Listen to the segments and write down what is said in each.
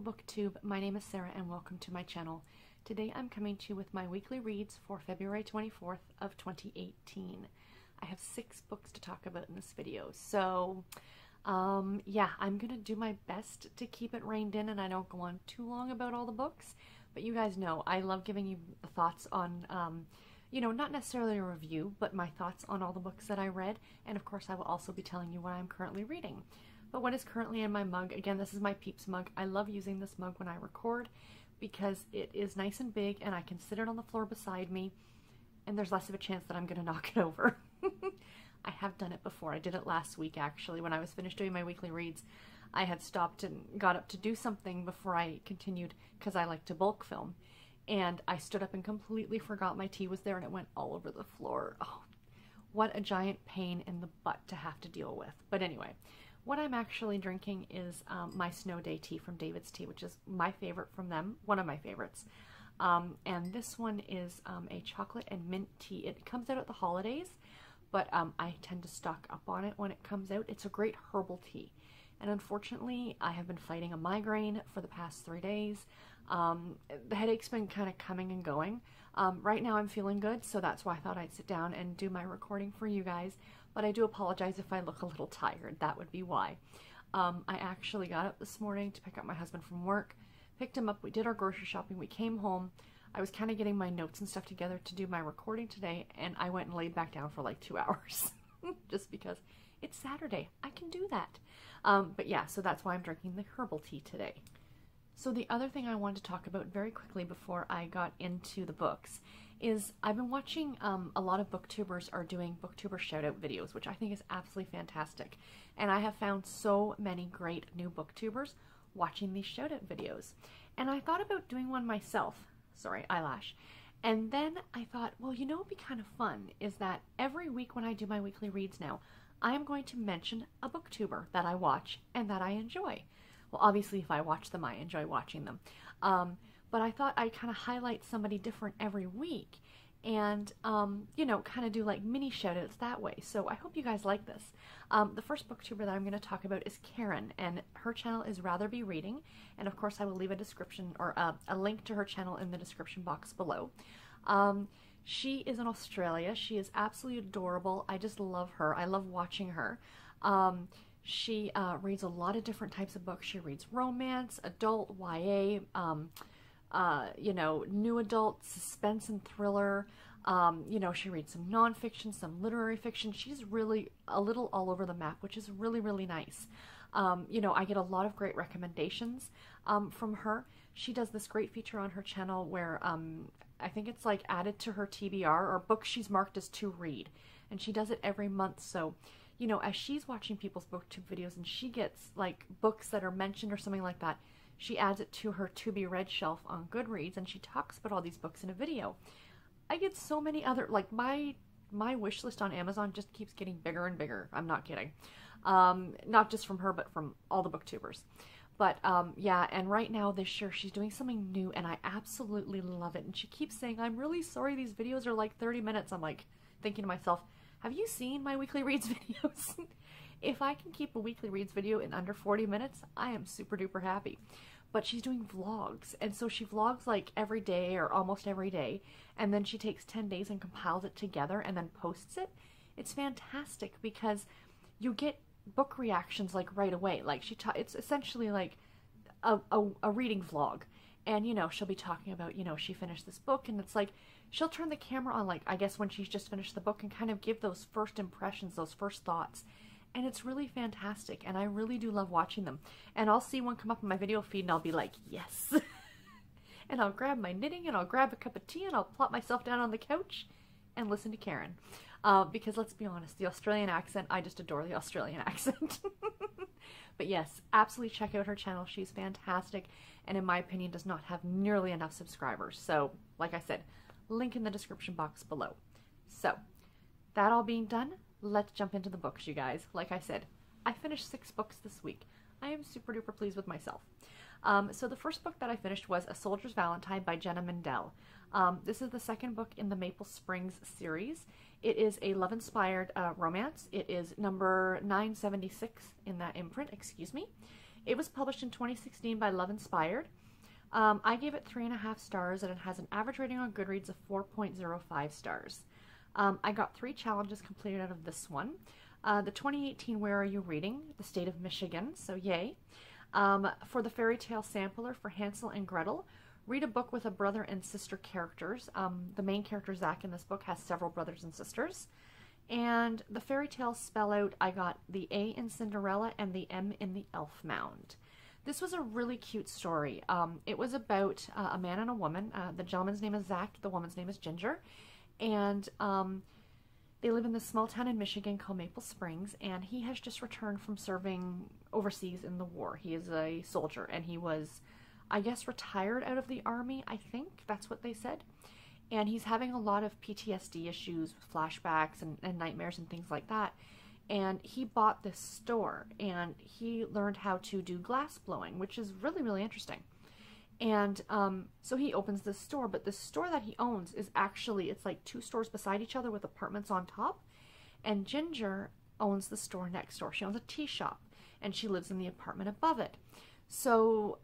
BookTube, my name is Sarah and welcome to my channel. Today I'm coming to you with my weekly reads for February 24th of 2018. I have 6 books to talk about in this video, so yeah, I'm gonna do my best to keep it reined in and I don't go on too long about all the books, but you guys know I love giving you thoughts on, you know, not necessarily a review, but my thoughts on all the books that I read, and of course I will also be telling you what I'm currently reading. But what is currently in my mug, again, this is my Peeps mug. I love using this mug when I record because it is nice and big and I can sit it on the floor beside me and there's less of a chance that I'm going to knock it over. I have done it before. I did it last week actually when I was finished doing my weekly reads. I had stopped and got up to do something before I continued because I like to bulk film. And I stood up and completely forgot my tea was there and it went all over the floor. Oh, what a giant pain in the butt to have to deal with. But anyway. What I'm actually drinking is my Snow Day tea from David's Tea, which is my favorite from them, one of my favorites. And this one is a chocolate and mint tea. It comes out at the holidays, but I tend to stock up on it when it comes out. It's a great herbal tea. And unfortunately, I have been fighting a migraine for the past 3 days. The headache's been kind of coming and going. Right now I'm feeling good, so that's why I thought I'd sit down and do my recording for you guys. But I do apologize if I look a little tired. That would be why. I actually got up this morning to pick up my husband from work, picked him up, we did our grocery shopping, we came home. I was kind of getting my notes and stuff together to do my recording today, and I went and laid back down for like 2 hours. Just because it's Saturday. I can do that. But yeah, so that's why I'm drinking the herbal tea today. So the other thing I wanted to talk about very quickly before I got into the books is I've been watching a lot of booktubers are doing BookTuber Shoutout videos, which I think is absolutely fantastic. And I have found so many great new booktubers watching these shoutout videos. And I thought about doing one myself. Sorry, eyelash. And then I thought, well, you know what would be kind of fun is that every week when I do my weekly reads now, I am going to mention a booktuber that I watch and that I enjoy. Well, obviously, if I watch them, I enjoy watching them. But I thought I'd kind of highlight somebody different every week and, you know, kind of do like mini shoutouts that way. So I hope you guys like this. The first booktuber that I'm going to talk about is Karen, and her channel is Rather Be Reading. And of course, I will leave a description or a link to her channel in the description box below. She is in Australia. She is absolutely adorable. I just love her. I love watching her. She reads a lot of different types of books. She reads romance, adult, YA, you know, new adult, suspense and thriller. You know, she reads some nonfiction, some literary fiction. She's really a little all over the map, which is really, really nice. You know, I get a lot of great recommendations from her. She does this great feature on her channel where I think it's like added to her TBR or books she's marked as to read. And she does it every month, so you know, as she's watching people's booktube videos and she gets like books that are mentioned or something like that, she adds it to her to be read shelf on Goodreads and she talks about all these books in a video. I get so many other, like my wish list on Amazon just keeps getting bigger and bigger. I'm not kidding. Not just from her, but from all the booktubers. But yeah, and right now this year she's doing something new and I absolutely love it. And she keeps saying, I'm really sorry these videos are like 30 minutes. I'm like thinking to myself, have you seen my weekly reads videos? If I can keep a weekly reads video in under 40 minutes, I am super duper happy. But she's doing vlogs, and so she vlogs like every day or almost every day, and then she takes 10 days and compiles it together and then posts it. It's fantastic because you get book reactions like right away. Like it's essentially like a reading vlog. And, you know, she'll be talking about, you know, she finished this book and it's like, she'll turn the camera on, like, I guess when she's just finished the book and kind of give those first impressions, those first thoughts. And it's really fantastic. And I really do love watching them. And I'll see one come up in my video feed and I'll be like, yes. And I'll grab my knitting and I'll grab a cup of tea and I'll plop myself down on the couch and listen to Karen. Because let's be honest, the Australian accent, I just adore the Australian accent. But yes, absolutely check out her channel. She's fantastic and in my opinion does not have nearly enough subscribers. So like I said, link in the description box below. So that all being done, let's jump into the books, you guys. Like I said, I finished 6 books this week. I am super duper pleased with myself. So the first book that I finished was A Soldier's Valentine by Jenna Mindel. This is the second book in the Maple Springs series. It is a love-inspired romance. It is number 976 in that imprint, excuse me. It was published in 2016 by Love Inspired. I gave it 3.5 stars, and it has an average rating on Goodreads of 4.05 stars. I got 3 challenges completed out of this one. The 2018 Where Are You Reading? The state of Michigan, so yay. For the fairy tale sampler for Hansel and Gretel, read a book with a brother and sister characters. The main character, Zach, in this book has several brothers and sisters. And the fairy tale spell out, I got the A in Cinderella and the M in the Elf Mound. This was a really cute story. It was about a man and a woman. The gentleman's name is Zach, the woman's name is Ginger. And they live in this small town in Michigan called Maple Springs, and he has just returned from serving overseas in the war. He is a soldier, and he was, I guess, retired out of the army, I think. That's what they said. And he's having a lot of PTSD issues, flashbacks and nightmares and things like that. And he bought this store, and he learned how to do glass blowing, which is really, really interesting. And so he opens this store, but the store that he owns is actually, it's like 2 stores beside each other with apartments on top. And Ginger owns the store next door. She owns a tea shop, and she lives in the apartment above it. So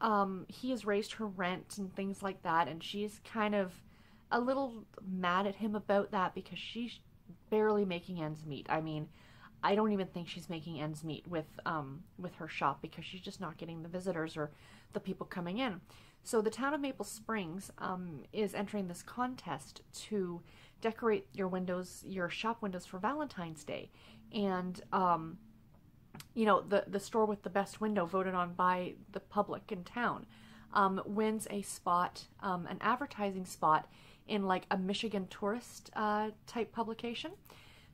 he has raised her rent and things like that, and she's kind of a little mad at him about that because she's barely making ends meet. I mean, I don't even think she's making ends meet with her shop because she's just not getting the visitors or the people coming in. So the town of Maple Springs is entering this contest to decorate your windows, your shop windows for Valentine's Day. And, you know, the store with the best window voted on by the public in town wins a spot, an advertising spot in like a Michigan tourist type publication.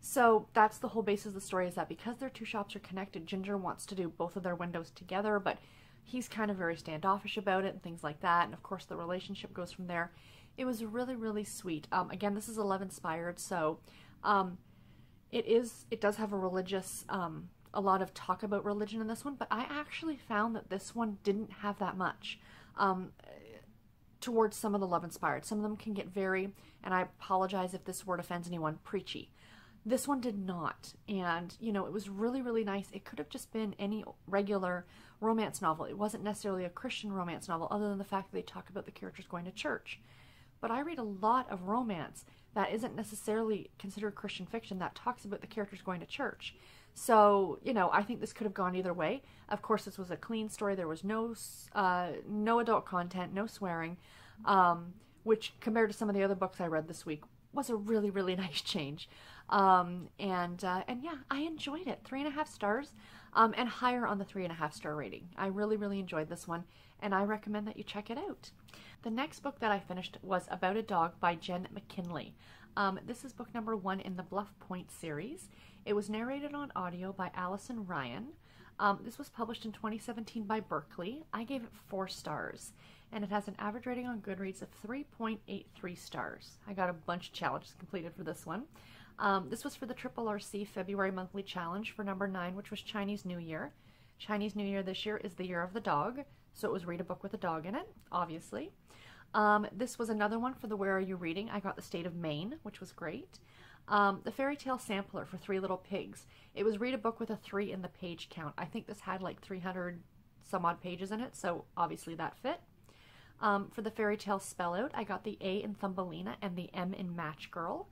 So that's the whole basis of the story, is that because their 2 shops are connected, Ginger wants to do both of their windows together, but he's kind of very standoffish about it and things like that. And of course the relationship goes from there. It was really, really sweet. Again, this is Love Inspired, so it does have a religious, a lot of talk about religion in this one, but I actually found that this one didn't have that much towards some of the Love Inspired. Some of them can get very, and I apologize if this word offends anyone, preachy. This one did not, and you know, it was really, really nice. It could have just been any regular romance novel. It wasn't necessarily a Christian romance novel, other than the fact that they talk about the characters going to church. But I read a lot of romance that isn't necessarily considered Christian fiction that talks about the characters going to church. So, you know, I think this could have gone either way. Of course, this was a clean story. There was no adult content, no swearing, which compared to some of the other books I read this week was a really, really nice change. And yeah, I enjoyed it. 3.5 stars, and higher on the 3.5 star rating. I really, really enjoyed this one, and I recommend that you check it out. The next book that I finished was About a Dog by Jenn McKinlay. This is book number 1 in the Bluff Point series. It was narrated on audio by Allison Ryan. This was published in 2017 by Berkeley. I gave it 4 stars, and it has an average rating on Goodreads of 3.83 stars. I got a bunch of challenges completed for this one. This was for the RRC February monthly challenge for number 9, which was Chinese New Year. Chinese New Year this year is the year of the dog, so it was read a book with a dog in it, obviously. This was another one for the Where Are You Reading? I got the state of Maine, which was great. The fairy tale sampler for 3 Little Pigs. It was read a book with a 3 in the page count. I think this had like 300 some odd pages in it, so obviously that fit. For the fairy tale spell out, I got the A in Thumbelina and the M in Match Girl.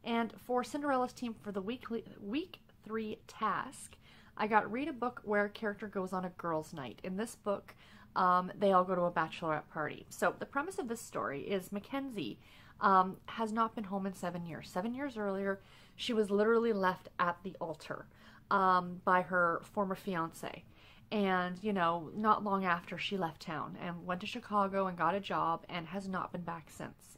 And for Cinderella's team for the week 3 task, I got read a book where a character goes on a girls' night. In this book, they all go to a bachelorette party. So the premise of this story is Mackenzie has not been home in 7 years. 7 years earlier, she was literally left at the altar by her former fiance. And, you know, not long after, she left town and went to Chicago and got a job and has not been back since.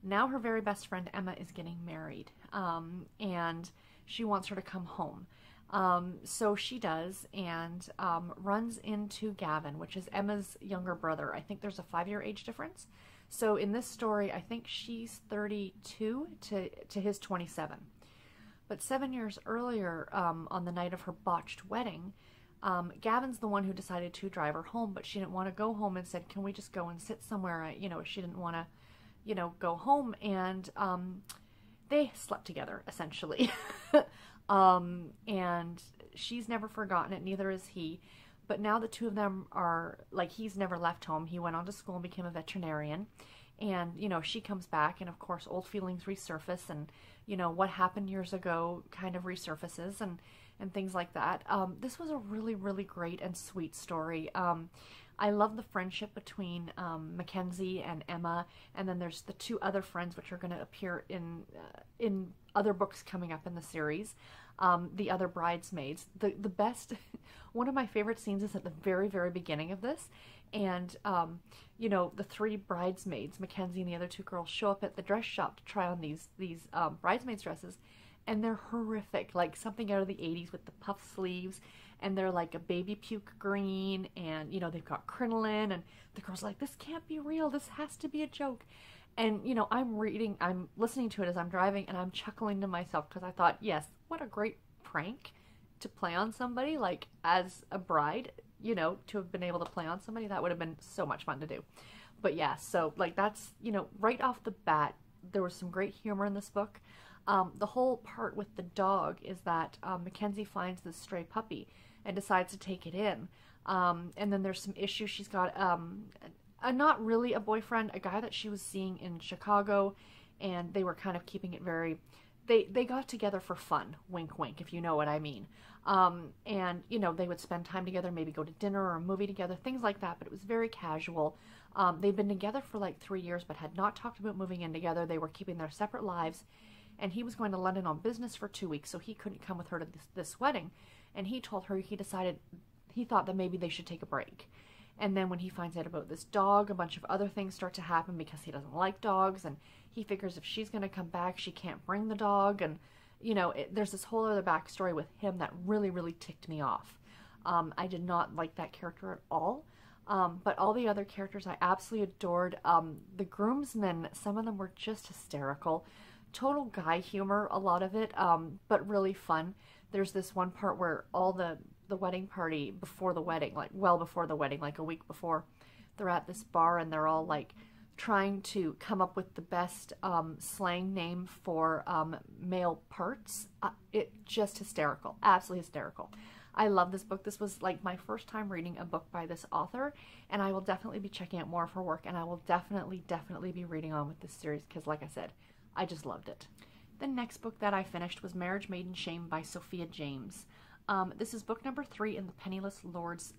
Now her very best friend Emma is getting married, and she wants her to come home. So she does, and runs into Gavin, which is Emma's younger brother. I think there's a 5-year age difference. So in this story, I think she's 32 to his 27. But 7 years earlier, on the night of her botched wedding, Gavin's the one who decided to drive her home, but she didn't want to go home and said, can we just go and sit somewhere? You know, she didn't want to, you know, go home, and they slept together, essentially. And she's never forgotten it, neither is he. But now the two of them are, like, he's never left home. He went on to school and became a veterinarian. And, you know, she comes back, and of course old feelings resurface, and, you know, what happened years ago kind of resurfaces, and things like that. This was a really, really great and sweet story. I love the friendship between Mackenzie and Emma, and then there's the two other friends which are going to appear in other books coming up in the series. The other bridesmaids. The best, one of my favorite scenes is at the very, very beginning of this, and you know, the three bridesmaids, Mackenzie and the other two girls, show up at the dress shop to try on these bridesmaids dresses, and they're horrific, like something out of the 80s with the puff sleeves, and they're like a baby puke green, and, you know, they've got crinoline, and the girl's like, this can't be real, this has to be a joke. And, you know, I'm listening to it as I'm driving, and I'm chuckling to myself, because I thought, yes, what a great prank to play on somebody, like, as a bride, you know, to have been able to play on somebody. That would have been so much fun to do. But yeah, so, like, that's, you know, right off the bat, there was some great humor in this book. The whole part with the dog is that Mackenzie finds this stray puppy and decides to take it in. And then there's some issues. She's got not really a boyfriend, a guy that she was seeing in Chicago, and they were kind of keeping it very... They got together for fun, wink wink, if you know what I mean. And, you know, they would spend time together, maybe go to dinner or a movie together, things like that, but it was very casual. They'd been together for like 3 years, but had not talked about moving in together. They were keeping their separate lives, and he was going to London on business for 2 weeks, so he couldn't come with her to this wedding. And he told her he thought that maybe they should take a break. And then when he finds out about this dog, a bunch of other things start to happen because he doesn't like dogs, and he figures if she's going to come back, she can't bring the dog, and, you know, there's this whole other backstory with him that really, really ticked me off. I did not like that character at all, but all the other characters I absolutely adored. The groomsmen, some of them were just hysterical. Total guy humor, a lot of it, but really fun. There's this one part where all the wedding party before the wedding, like well before the wedding, like a week before, they're at this bar and they're all like trying to come up with the best slang name for male parts. It just hysterical, absolutely hysterical. I love this book. This was like my first time reading a book by this author, and I will definitely be checking out more of her work, and I will definitely be reading on with this series because, like I said, I just loved it. The next book that I finished was Marriage Made in Shame by Sophia James. This is book number 3 in the Penniless Lords,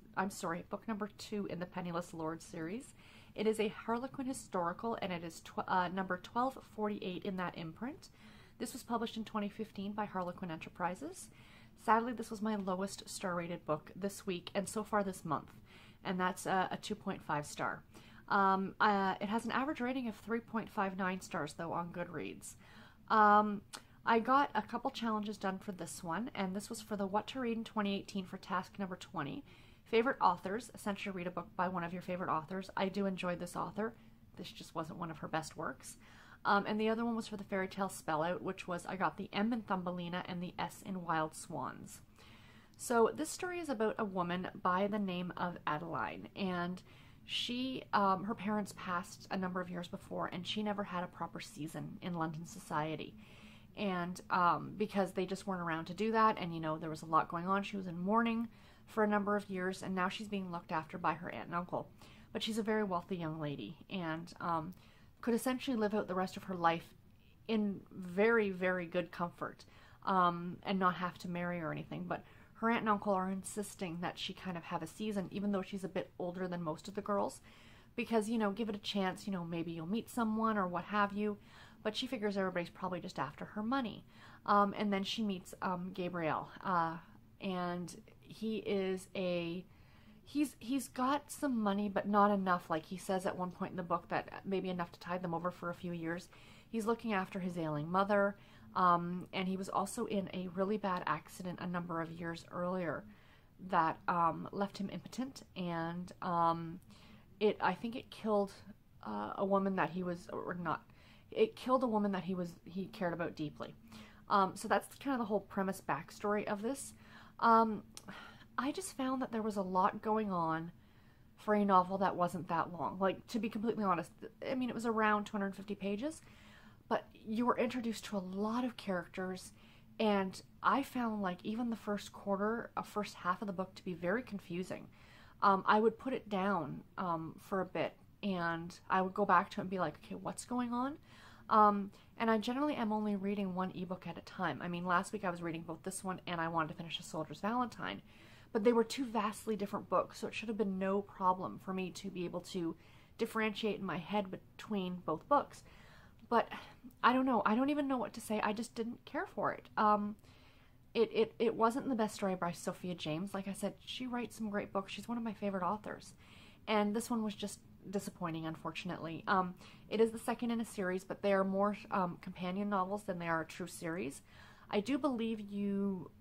book number 2 in the Penniless Lords series. It is a Harlequin historical, and it is number 1248 in that imprint. This was published in 2015 by Harlequin Enterprises. Sadly, this was my lowest star-rated book this week, and so far this month, and that's a 2.5 star. It has an average rating of 3.59 stars, though, on Goodreads. I got a couple challenges done for this one, and this was for the What to Read in 2018 for task number 20. Favorite authors, essentially read a book by one of your favorite authors. I do enjoy this author. This just wasn't one of her best works. And the other one was for the fairy tale Spell Out, which was I got the M in Thumbelina and the S in Wild Swans. So this story is about a woman by the name of Adeline, and she, her parents passed a number of years before, and she never had a proper season in London society. And because they just weren't around to do that, and, you know, there was a lot going on. She was in mourning for a number of years, and now she's being looked after by her aunt and uncle. But she's a very wealthy young lady, and could essentially live out the rest of her life in very, very good comfort, and not have to marry or anything. But her aunt and uncle are insisting that she kind of have a season, even though she's a bit older than most of the girls, because, you know, give it a chance, you know, maybe you'll meet someone or what have you. But she figures everybody's probably just after her money. And then she meets Gabriel, and he is he's got some money, but not enough. Like he says at one point in the book that maybe enough to tide them over for a few years. He's looking after his ailing mother, and he was also in a really bad accident a number of years earlier that left him impotent, and I think it killed a woman that he was, or not. It killed a woman that he cared about deeply. So that's kind of the whole premise backstory of this. I just found that there was a lot going on for a novel that wasn't that long. Like, to be completely honest, I mean, it was around 250 pages, but you were introduced to a lot of characters, And I found like even the first half of the book to be very confusing. I would put it down for a bit, and I would go back to it and be like, okay, what's going on? And I generally am only reading one ebook at a time. I mean, last week I was reading both this one and I wanted to finish A Soldier's Valentine, but they were two vastly different books, so it should have been no problem for me to be able to differentiate in my head between both books. But I don't know. I don't even know what to say. I just didn't care for it. It wasn't the best story by Sophia James. Like I said, she writes some great books. She's one of my favorite authors. And this one was just disappointing, unfortunately. It is the second in a series, but they are more companion novels than they are a true series. I do believe you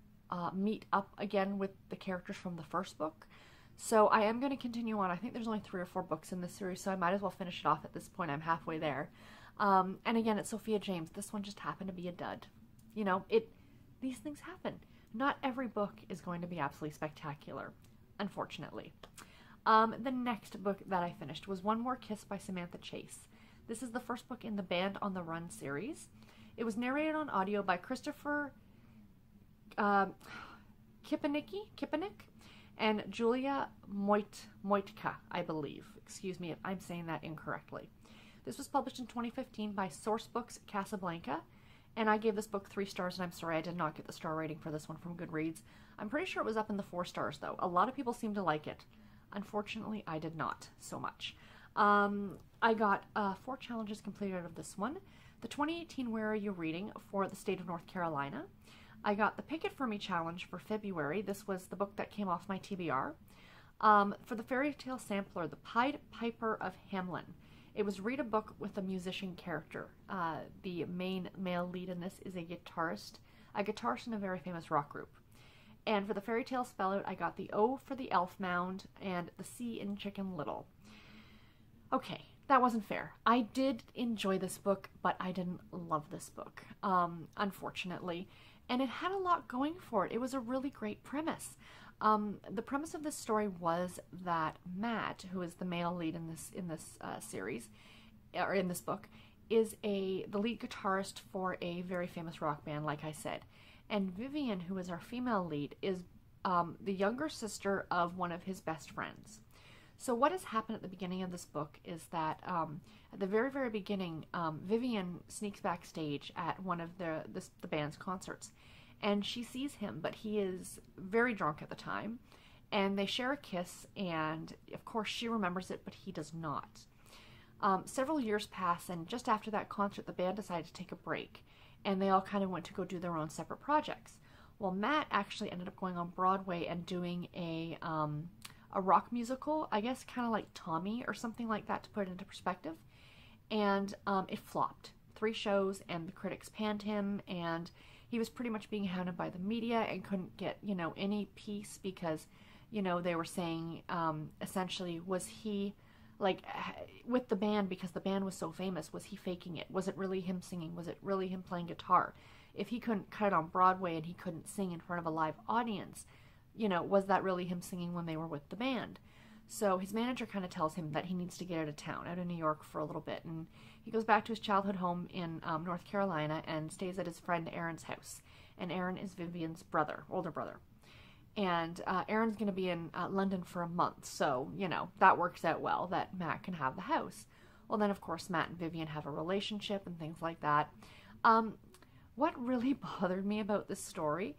meet up again with the characters from the first book. So I am going to continue on. I think there's only 3 or 4 books in this series, so I might as well finish it off at this point. I'm halfway there. And again, it's Sophia James. This one just happened to be a dud. You know, these things happen. Not every book is going to be absolutely spectacular, unfortunately. The next book that I finished was One More Kiss by Samantha Chase. This is the first book in the Band on the Run series. It was narrated on audio by Christopher Kipenik and Julia Moitka, I believe. Excuse me if I'm saying that incorrectly. This was published in 2015 by Sourcebooks Casablanca, and I gave this book 3 stars, and I'm sorry I did not get the star rating for this one from Goodreads. I'm pretty sure it was up in the 4 stars, though. A lot of people seem to like it. Unfortunately, I did not so much. I got 4 challenges completed out of this one. The 2018 Where Are You Reading for the state of North Carolina. I got the Pick It For Me challenge for February. This was the book that came off my TBR. For the fairy tale sampler, The Pied Piper of Hamelin. It was read a book with a musician character. The main male lead in this is a guitarist in a very famous rock group. And for the fairy tale spellout, I got the O for the Elf Mound and the C in Chicken Little. Okay, that wasn't fair. I did enjoy this book, but I didn't love this book, unfortunately. And it had a lot going for it. It was a really great premise. The premise of this story was that Matt, who is the male lead in this series, or in this book, is the lead guitarist for a very famous rock band, like I said. And Vivian, who is our female lead, is the younger sister of one of his best friends. So what has happened at the beginning of this book is that at the very, very beginning, Vivian sneaks backstage at one of the band's concerts. And she sees him, but he is very drunk at the time. And they share a kiss, and of course she remembers it, but he does not. Several years pass, and just after that concert, the band decided to take a break. And they all kind of went to go do their own separate projects. Well, Matt actually ended up going on Broadway and doing a rock musical, I guess kind of like Tommy or something like that, to put it into perspective. And it flopped. 3 shows, and the critics panned him, and he was pretty much being hounded by the media and couldn't get, you know, any peace because, you know, they were saying, essentially, was he, like, with the band, because the band was so famous, was he faking it? Was it really him singing? Was it really him playing guitar? If he couldn't cut it on Broadway and he couldn't sing in front of a live audience, you know, was that really him singing when they were with the band? So his manager kind of tells him that he needs to get out of town, out of New York for a little bit. And he goes back to his childhood home in North Carolina and stays at his friend Aaron's house. And Aaron is Vivian's brother, older brother. And Aaron's going to be in London for a month. So, you know, that works out well that Matt can have the house. Well, then, of course, Matt and Vivian have a relationship and things like that. What really bothered me about this story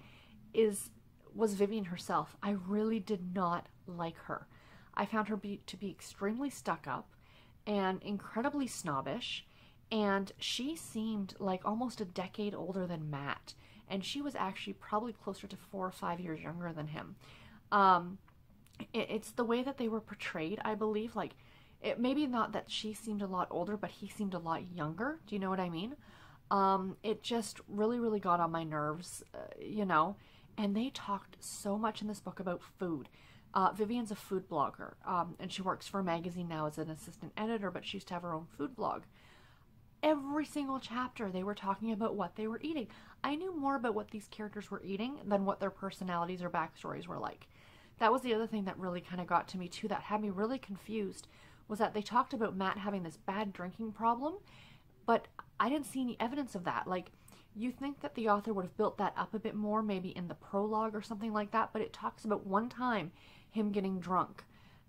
was Vivian herself. I really did not like her. I found her to be extremely stuck up and incredibly snobbish, and she seemed like almost a decade older than Matt, and she was actually probably closer to 4 or 5 years younger than him. It's the way that they were portrayed, I believe. Like, maybe not that she seemed a lot older, but he seemed a lot younger. Do you know what I mean? It just really, really got on my nerves, you know, and they talked so much in this book about food. Vivian's a food blogger, and she works for a magazine now as an assistant editor, but she used to have her own food blog. Every single chapter, they were talking about what they were eating. I knew more about what these characters were eating than what their personalities or backstories were like. That was the other thing that really kind of got to me, too, that had me really confused, was that they talked about Matt having this bad drinking problem, but I didn't see any evidence of that. Like, You think that the author would have built that up a bit more, maybe in the prologue or something like that, but it talks about one time him getting drunk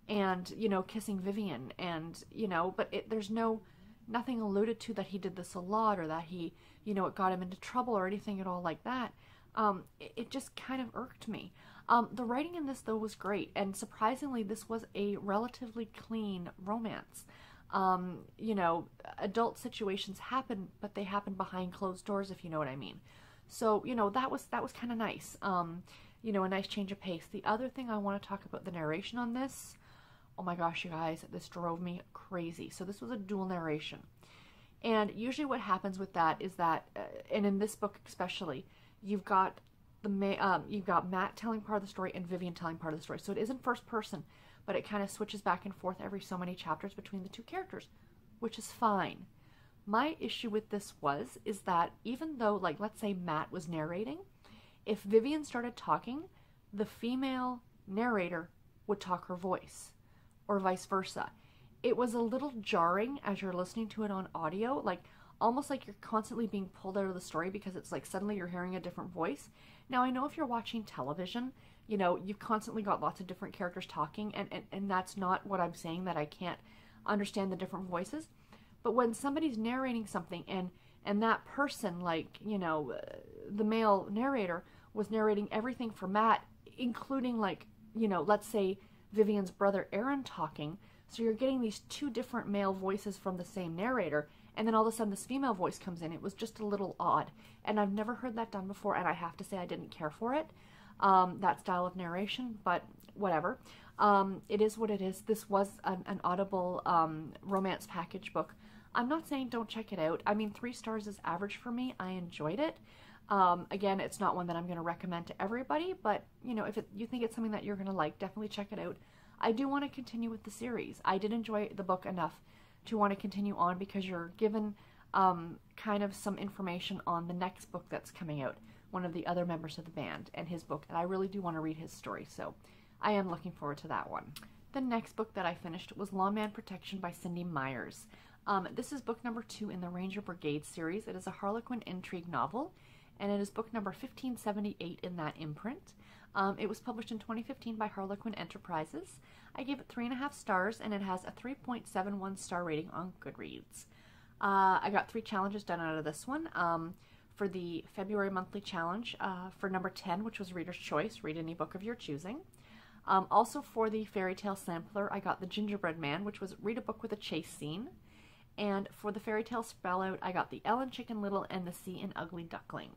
and, you know, kissing Vivian, and, you know, but there's nothing alluded to that he did this a lot, or that he, you know, it got him into trouble or anything at all like that. It just kind of irked me. The writing in this, though, was great, and surprisingly, this was a relatively clean romance. You know, adult situations happen, but they happen behind closed doors, if you know what I mean. So, you know, that was kind of nice. You know, a nice change of pace. The other thing I want to talk about, the narration on this. Oh my gosh, you guys, this drove me crazy. So this was a dual narration. And usually what happens with that is that, and in this book especially, you've got Matt telling part of the story and Vivian telling part of the story. So it isn't first person, but it kind of switches back and forth every so many chapters between the two characters, which is fine. My issue with this is that even though, like, let's say Matt was narrating, if Vivian started talking, the female narrator would talk her voice, or vice versa. It was a little jarring as you're listening to it on audio, like almost like you're constantly being pulled out of the story, because it's like suddenly you're hearing a different voice. Now, I know if you're watching television, you know, you've constantly got lots of different characters talking, and that's not what I'm saying, that I can't understand the different voices. But when somebody's narrating something and that person, like, you know, the male narrator was narrating everything for Matt, including, like, you know, let's say Vivian's brother Aaron talking, so you're getting these two different male voices from the same narrator, and then all of a sudden this female voice comes in. It was just a little odd, and I've never heard that done before, and I have to say I didn't care for it, that style of narration, but whatever. It is what it is. This was an Audible romance package book. I'm not saying don't check it out. I mean, 3 stars is average for me. I enjoyed it. Again, it's not one that I'm going to recommend to everybody, but, you know, if you think it's something that you're going to like, definitely check it out. I do want to continue with the series. I did enjoy the book enough to want to continue on, because you're given kind of some information on the next book that's coming out, one of the other members of the band, and his book, and I really do want to read his story, so I am looking forward to that one. The next book that I finished was Lawman Protection by Cindi Myers. This is book number 2 in the Ranger Brigade series. It is a Harlequin intrigue novel, and it is book number 1578 in that imprint. It was published in 2015 by Harlequin Enterprises. I gave it 3.5 stars, and it has a 3.71 star rating on Goodreads. I got 3 challenges done out of this one. For the February monthly challenge, for number 10, which was Reader's Choice, read any book of your choosing. Also for the fairy tale sampler, I got The Gingerbread Man, which was read a book with a chase scene. And for the fairy tale spell out, I got The Ellen Chicken Little and The Sea and Ugly Duckling.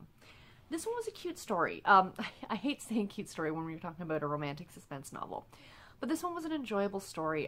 This one was a cute story. I hate saying cute story when we're talking about a romantic suspense novel, but this one was an enjoyable story.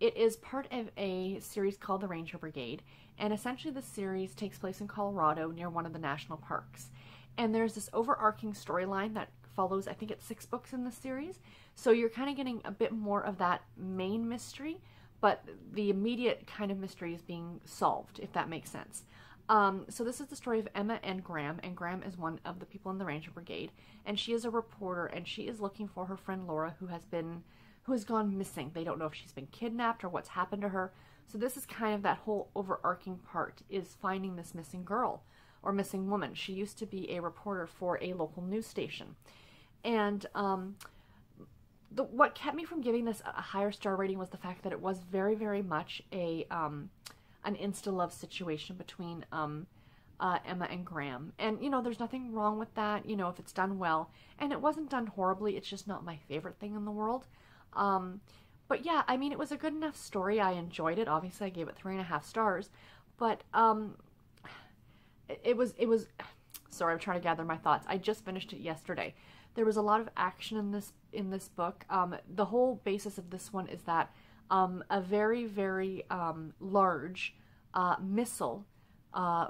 It is part of a series called The Ranger Brigade, and essentially the series takes place in Colorado near one of the national parks. And there's this overarching storyline that follows, I think it's 6 books in the series, so you're kind of getting a bit more of that main mystery, but the immediate kind of mystery is being solved, if that makes sense. So this is the story of Emma and Graham is one of the people in the Ranger Brigade, and she is a reporter, and she is looking for her friend Laura, who has gone missing. They don't know if she's been kidnapped or what's happened to her. So this is kind of that whole overarching part, is finding this missing girl or missing woman. She used to be a reporter for a local news station, and what kept me from giving this a higher star rating was the fact that it was very, very much an insta-love situation between Emma and Graham. And, you know, there's nothing wrong with that, you know, if it's done well. And it wasn't done horribly. It's just not my favorite thing in the world. But yeah, I mean, it was a good enough story. I enjoyed it. Obviously, I gave it 3.5 stars. But it was... Sorry, I'm trying to gather my thoughts. I just finished it yesterday. There was a lot of action in this book. The whole basis of this one is that a very, very large missile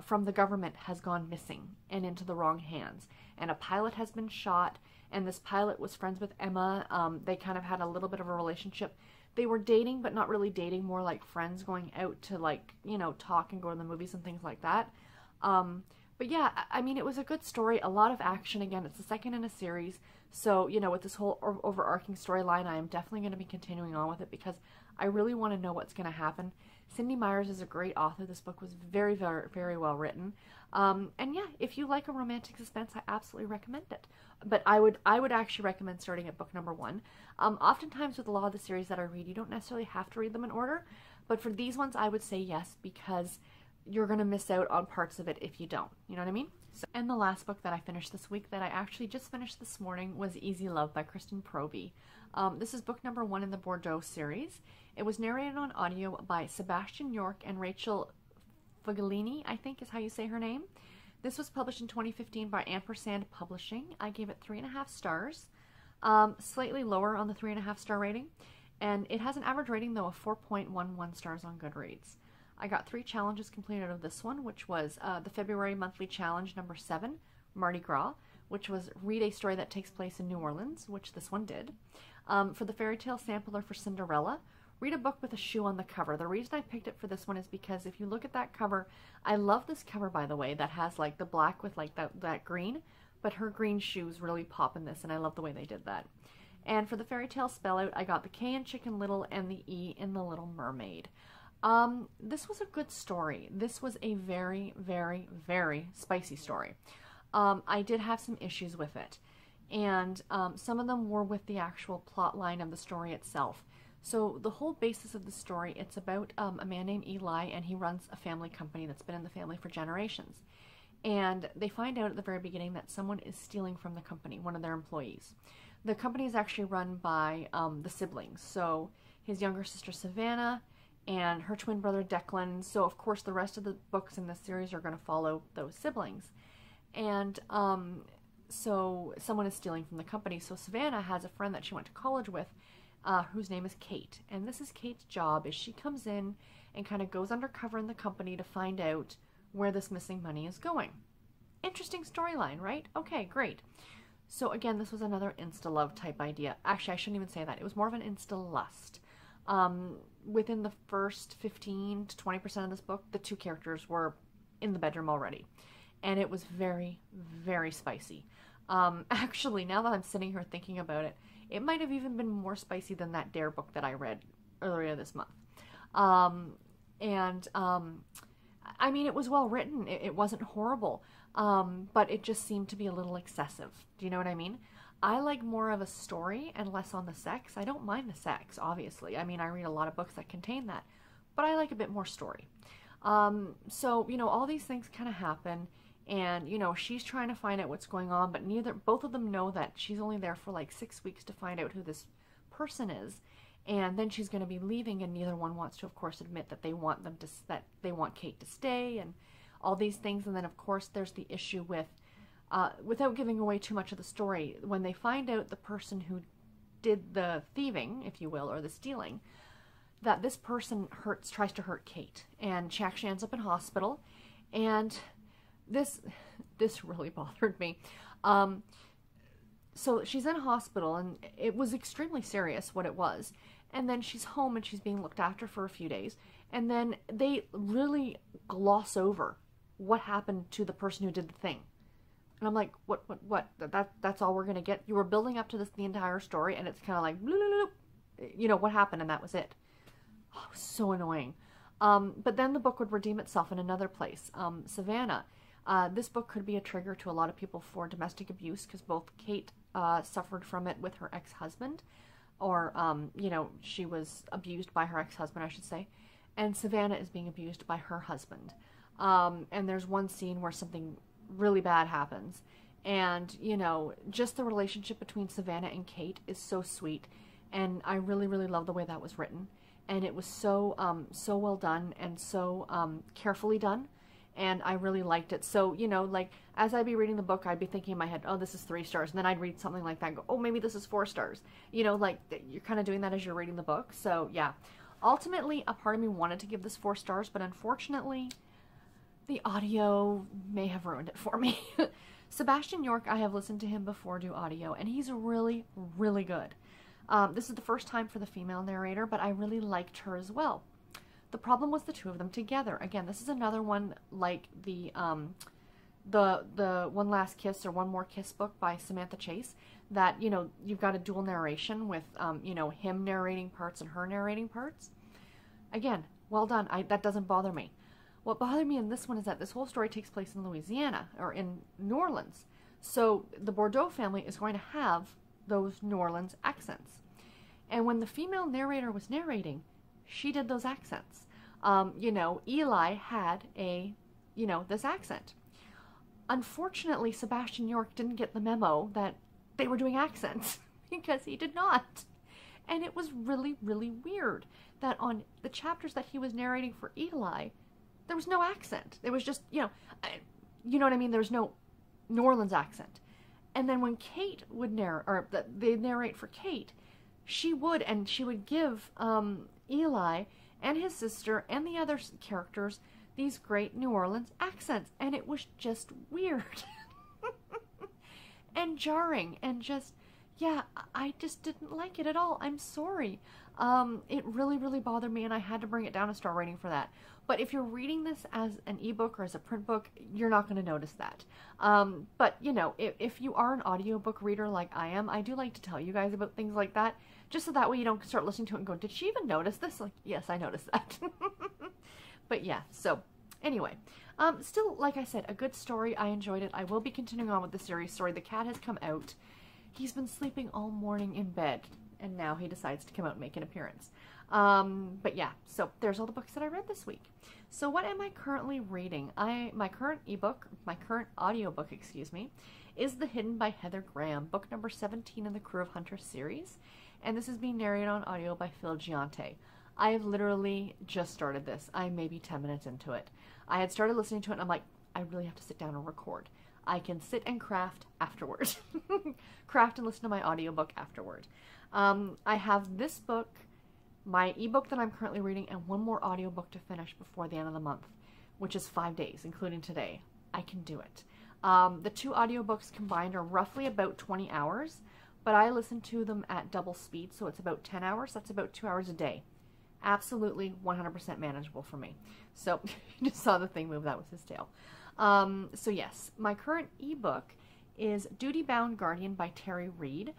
from the government has gone missing and into the wrong hands. And a pilot has been shot, and this pilot was friends with Emma. They kind of had a little bit of a relationship. They were dating, but not really dating, more like friends going out to, like, you know, talk and go to the movies and things like that. But yeah, I mean, it was a good story, a lot of action. Again, it's the second in a series. So, you know, with this whole overarching storyline, I am definitely going to be continuing on with it because I really want to know what's going to happen. Cindi Myers is a great author. This book was very, very, very well written. And yeah, if you like a romantic suspense, I absolutely recommend it. But I would actually recommend starting at book number 1. Oftentimes with a lot of the series that I read, you don't necessarily have to read them in order. But for these ones, I would say yes, because you're going to miss out on parts of it if you don't. You know what I mean? So, and the last book that I finished this week that I actually just finished this morning was Easy Love by Kristen Proby. This is book number 1 in the Bordeaux series. It was narrated on audio by Sebastian York and Rachel Fugolini, I think is how you say her name. This was published in 2015 by Ampersand Publishing. I gave it 3.5 stars, slightly lower on the 3.5 star rating. And it has an average rating, though, of 4.11 stars on Goodreads. I got 3 challenges completed out of this one, which was the February monthly challenge number 7, Mardi Gras, which was read a story that takes place in New Orleans, which this one did. For the fairy tale sampler for Cinderella, read a book with a shoe on the cover. The reason I picked it for this one is because if you look at that cover, I love this cover, by the way, that has like the black with like that green, but her green shoes really pop in this, and I love the way they did that. And for the fairy tale spell out, I got the K in Chicken Little and the E in The Little Mermaid. This was a good story. This was a very, very, very spicy story. I did have some issues with it, and some of them were with the actual plot line of the story itself. So the whole basis of the story, it's about a man named Eli, and he runs a family company that's been in the family for generations. And they find out at the very beginning that someone is stealing from the company, one of their employees. The company is actually run by the siblings. So his younger sister Savannah and her twin brother Declan. So of course the rest of the books in this series are going to follow those siblings. And so someone is stealing from the company. So Savannah has a friend that she went to college with, whose name is Kate. And this is Kate's job, is she comes in and kind of goes undercover in the company to find out where this missing money is going. Interesting storyline, right? Okay, great. So again, this was another insta-love type idea. Actually, I shouldn't even say that. It was more of an insta-lust. Within the first 15 to 20% of this book, the 2 characters were in the bedroom already. And it was very, very spicy. Actually, now that I'm sitting here thinking about it, it might have even been more spicy than that Dare book that I read earlier this month. I mean, it was well written. It wasn't horrible, but it just seemed to be a little excessive. Do you know what I mean? I like more of a story and less on the sex. I don't mind the sex, obviously. I mean, I read a lot of books that contain that, but I like a bit more story. So, you know, all these things kind of happen, and, you know, she's trying to find out what's going on, but both of them know that she's only there for like 6 weeks to find out who this person is. And then she's going to be leaving, and neither one wants to, of course, admit that they want Kate to stay, and all these things. And then, of course, there's the issue with, without giving away too much of the story, when they find out the person who did the thieving, if you will, or the stealing, that this person tries to hurt Kate, and she actually ends up in hospital. And this really bothered me. So she's in hospital, and it was extremely serious what it was. And then she's home, and she's being looked after for a few days. And then they really gloss over what happened to the person who did the thing. And I'm like, what? That's all we're going to get? You were building up to this the entire story, and it's kind of like, bloop, bloop, bloop. You know, what happened, and that was it. Oh, so annoying. But then the book would redeem itself in another place. Savannah. This book could be a trigger to a lot of people for domestic abuse, because both Kate suffered from it with her ex-husband, or, you know, she was abused by her ex-husband, I should say, and Savannah is being abused by her husband. And there's one scene where something really bad happens, and, you know, just the relationship between Savannah and Kate is so sweet, and I really, really love the way that was written, and it was so, so well done, and so carefully done. And I really liked it. So, you know, like, as I'd be reading the book, I'd be thinking in my head, oh, this is 3 stars. And then I'd read something like that and go, oh, maybe this is 4 stars. You know, like, you're kind of doing that as you're reading the book. So, yeah. Ultimately, a part of me wanted to give this 4 stars, but unfortunately, the audio may have ruined it for me. Sebastian York, I have listened to him before do audio, and he's really, really good. This is the first time for the female narrator, but I really liked her as well. The problem was the 2 of them together. Again, this is another one like the the One Last Kiss or One More Kiss book by Samantha Chase, that, you know, you've got a dual narration with, you know, him narrating parts and her narrating parts. Again, well done. That doesn't bother me. What bothered me in this one is that this whole story takes place in Louisiana, or in New Orleans. So the Bordeaux family is going to have those New Orleans accents. And when the female narrator was narrating, she did those accents. You know, Eli had you know, this accent. Unfortunately, Sebastian York didn't get the memo that they were doing accents, because he did not. And it was really, really weird that on the chapters that he was narrating for Eli, there was no accent. It was just, you know what I mean? There was no New Orleans accent. And then when Kate would narrate, or they narrate for Kate, she would give Eli and his sister and the other characters these great New Orleans accents. And it was just weird and jarring, and just, yeah, I just didn't like it at all. I'm sorry. It really, really bothered me, and I had to bring it down a star rating for that. But if you're reading this as an ebook or as a print book, you're not going to notice that. But, you know, if you are an audiobook reader like I am, I do like to tell you guys about things like that, just so that way you don't start listening to it and go, did she even notice this? Like, yes, I noticed that. But yeah, so anyway, still, like I said, a good story. I enjoyed it. I will be continuing on with the series. Sorry, the cat has come out. He's been sleeping all morning in bed, and now he decides to come out and make an appearance. But yeah, so there's all the books that I read this week. So what am I currently reading? My current audiobook, excuse me, is The Hidden by Heather Graham, book number 17 in the Crew of Hunters series. And this is being narrated on audio by Phil Giante. I have literally just started this. I'm maybe 10 minutes into it. I had started listening to it and I'm like, I really have to sit down and record. I can sit and craft afterward. Craft and listen to my audiobook afterward. I have this book, my ebook that I'm currently reading, and one more audiobook to finish before the end of the month, which is 5 days, including today. I can do it. The two audiobooks combined are roughly about 20 hours, but I listen to them at double speed, so it's about 10 hours. That's about 2 hours a day. Absolutely 100% manageable for me. So you just saw the thing move. That was his tail. So yes, my current ebook is Dutybound Guardian by Terri Reid.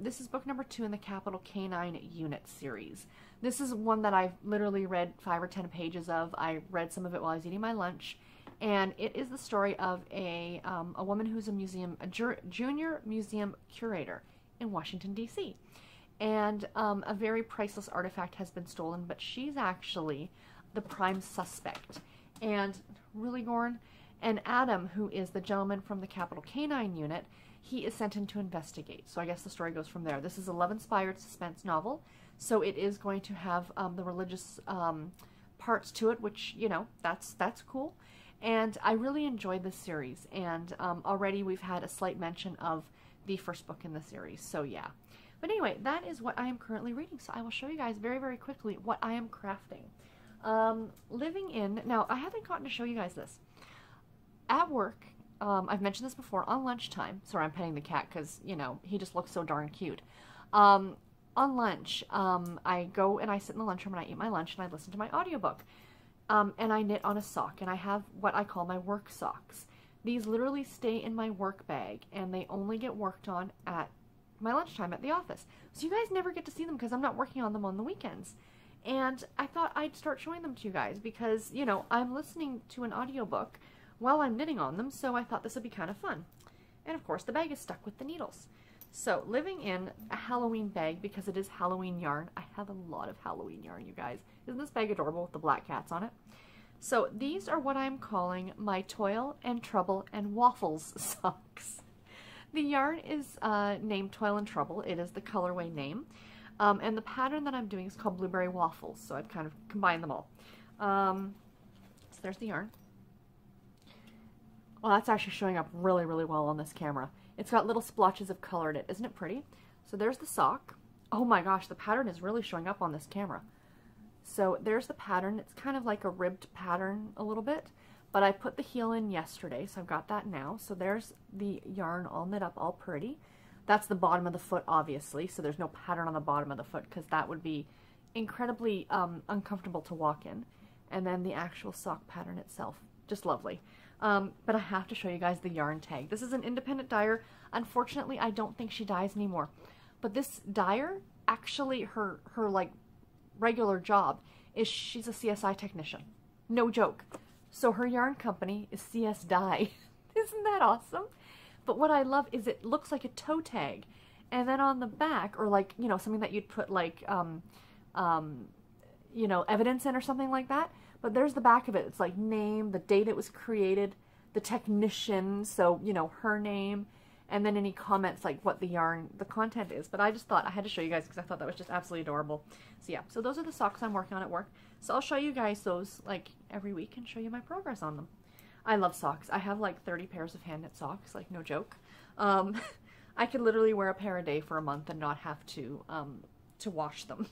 This is book number 2 in the Capital Canine Unit series. This is one that I've literally read 5 or 10 pages of. I read some of it while I was eating my lunch, and it is the story of a woman who's a junior museum curator in Washington, D.C. And a very priceless artifact has been stolen, but she's actually the prime suspect. And really, Gorn, and Adam, who is the gentleman from the Capital Canine Unit, he is sent in to investigate. So I guess the story goes from there. This is a love-inspired suspense novel, so it is going to have the religious parts to it, which, you know, that's cool. And I really enjoyed this series, and already we've had a slight mention of the first book in the series, so yeah. But anyway, that is what I am currently reading, so I will show you guys very, very quickly what I am crafting. Now I haven't gotten to show you guys this. At work, I've mentioned this before, on lunchtime, sorry, I'm petting the cat because, you know, he just looks so darn cute. On lunch, I go and I sit in the lunchroom and I eat my lunch and I listen to my audiobook. And I knit on a sock, and I have what I call my work socks. These literally stay in my work bag, and they only get worked on at my lunchtime at the office. So you guys never get to see them because I'm not working on them on the weekends. And I thought I'd start showing them to you guys because, you know, I'm listening to an audiobook while I'm knitting on them, so I thought this would be kind of fun. And of course, the bag is stuck with the needles. So, living in a Halloween bag because it is Halloween yarn. I have a lot of Halloween yarn, you guys. Isn't this bag adorable with the black cats on it? So, these are what I'm calling my Toil and Trouble and Waffles socks. The yarn is named Toil and Trouble. It is the colorway name. And the pattern that I'm doing is called Blueberry Waffles, so I've kind of combined them all. So there's the yarn. Well, that's actually showing up really, really well on this camera. It's got little splotches of color in it. Isn't it pretty? So there's the sock. Oh my gosh, the pattern is really showing up on this camera. So there's the pattern. It's kind of like a ribbed pattern a little bit, but I put the heel in yesterday, so I've got that now. So there's the yarn all knit up, all pretty. That's the bottom of the foot, obviously, so there's no pattern on the bottom of the foot because that would be incredibly uncomfortable to walk in. And then the actual sock pattern itself, just lovely. But I have to show you guys the yarn tag. This is an independent dyer. Unfortunately, I don't think she dyes anymore. But this dyer, actually her like regular job is she's a CSI technician. No joke. So her yarn company is CS Dye. Isn't that awesome? But what I love is it looks like a toe tag. And then on the back, or like, you know, something that you'd put like, you know, evidence in or something like that. But there's the back of it. It's like name, the date it was created, the technician, so, you know, her name, and then any comments like what the yarn, the content is. But I just thought I had to show you guys because I thought that was just absolutely adorable. So yeah, so those are the socks I'm working on at work. So I'll show you guys those like every week and show you my progress on them. I love socks. I have like 30 pairs of hand knit socks, like no joke. I could literally wear a pair a day for a month and not have to wash them.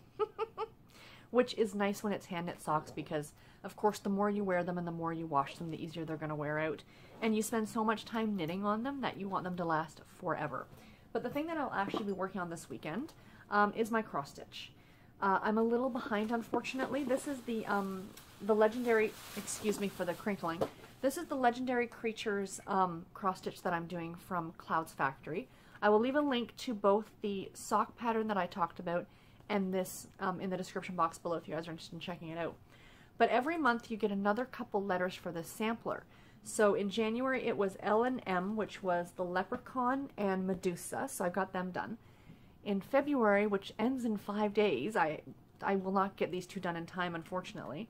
Which is nice when it's hand knit socks because, of course, the more you wear them and the more you wash them, the easier they're going to wear out. And you spend so much time knitting on them that you want them to last forever. But the thing that I'll actually be working on this weekend is my cross stitch. I'm a little behind, unfortunately. This is the legendary, excuse me for the crinkling, this is the Legendary Creatures cross stitch that I'm doing from Cloud's Factory. I will leave a link to both the sock pattern that I talked about and this in the description box below if you guys are interested in checking it out. But every month you get another couple letters for this sampler. So in January it was L and M, which was the Leprechaun and Medusa, so I got them done. In February, which ends in 5 days, I will not get these two done in time, unfortunately.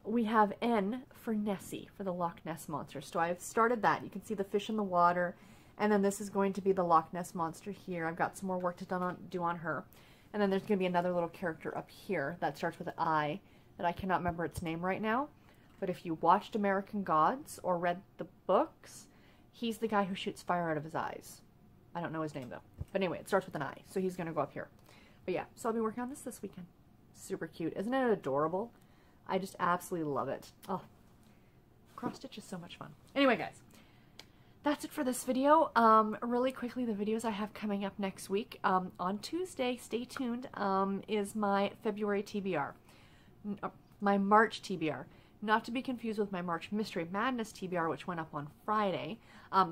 We have N for Nessie, for the Loch Ness Monster. So I've started that. You can see the fish in the water, and then this is going to be the Loch Ness Monster here. I've got some more work to do on her. And then there's going to be another little character up here that starts with an I that I cannot remember its name right now. But if you watched American Gods or read the books, he's the guy who shoots fire out of his eyes. I don't know his name though. But anyway, it starts with an I, so he's going to go up here. But yeah, so I'll be working on this weekend. Super cute. Isn't it adorable? I just absolutely love it. Oh, cross stitch is so much fun. Anyway, guys, that's it for this video. Really quickly, the videos I have coming up next week. On Tuesday, stay tuned, is my February TBR. My March TBR. Not to be confused with my March Mystery Madness TBR, which went up on Friday.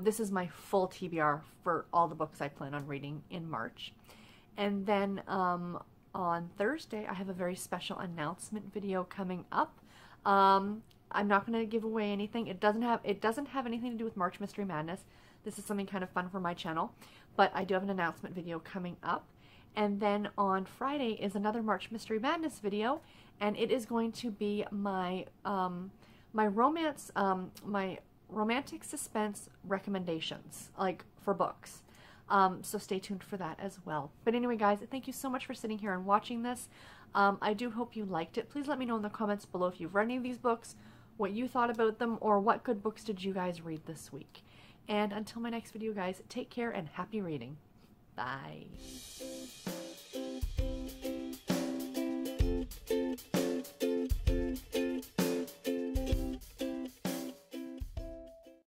This is my full TBR for all the books I plan on reading in March. And then on Thursday, I have a very special announcement video coming up. I'm not going to give away anything. It doesn't have anything to do with March Mystery Madness. This is something kind of fun for my channel, but I do have an announcement video coming up. And then on Friday is another March Mystery Madness video, and it is going to be my my romantic suspense recommendations, like for books. So stay tuned for that as well. But anyway, guys, thank you so much for sitting here and watching this. I do hope you liked it. Please let me know in the comments below if you've read any of these books, what you thought about them, or what good books did you guys read this week. And until my next video, guys, take care and happy reading. Bye.